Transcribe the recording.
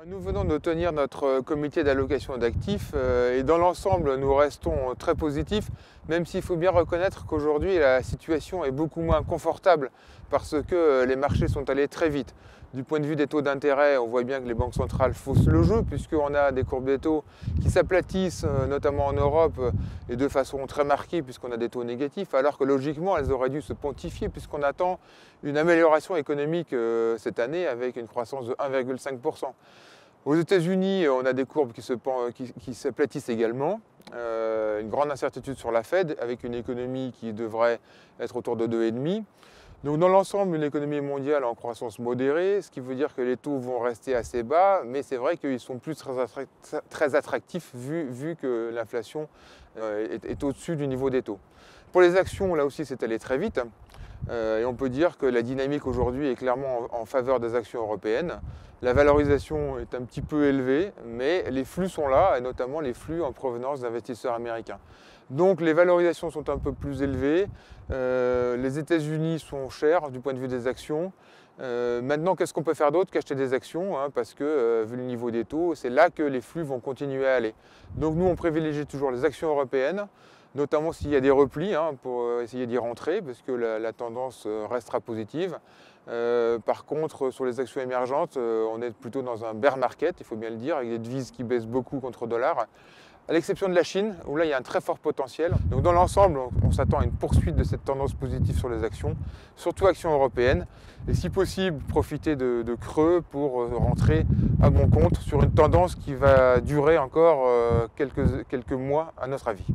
Nous venons de tenir notre comité d'allocation d'actifs et dans l'ensemble, nous restons très positifs, même s'il faut bien reconnaître qu'aujourd'hui, la situation est beaucoup moins confortable parce que les marchés sont allés très vite. Du point de vue des taux d'intérêt, on voit bien que les banques centrales faussent le jeu puisqu'on a des courbes des taux qui s'aplatissent, notamment en Europe, et de façon très marquée puisqu'on a des taux négatifs, alors que logiquement, elles auraient dû se pontifier puisqu'on attend une amélioration économique cette année avec une croissance de 1,5%. Aux États-Unis, on a des courbes qui s'aplatissent également. Une grande incertitude sur la Fed, avec une économie qui devrait être autour de 2,5. Donc dans l'ensemble, une économie mondiale en croissance modérée, ce qui veut dire que les taux vont rester assez bas, mais c'est vrai qu'ils sont plus très attractifs vu que l'inflation est au-dessus du niveau des taux. Pour les actions, là aussi, c'est allé très vite. Et on peut dire que la dynamique aujourd'hui est clairement en faveur des actions européennes. La valorisation est un petit peu élevée, mais les flux sont là, et notamment les flux en provenance d'investisseurs américains. Donc les valorisations sont un peu plus élevées. Les États-Unis sont chers du point de vue des actions. Maintenant, qu'est-ce qu'on peut faire d'autre qu'acheter des actions, hein, parce que vu le niveau des taux, c'est là que les flux vont continuer à aller. Donc nous, on privilégie toujours les actions européennes, notamment s'il y a des replis, hein, pour essayer d'y rentrer, parce que la tendance restera positive. Par contre, sur les actions émergentes, on est plutôt dans un bear market, il faut bien le dire, avec des devises qui baissent beaucoup contre le dollar, à l'exception de la Chine, où là il y a un très fort potentiel. Donc dans l'ensemble, on s'attend à une poursuite de cette tendance positive sur les actions, surtout actions européennes, et si possible, profiter de creux pour rentrer à bon compte sur une tendance qui va durer encore quelques mois, à notre avis.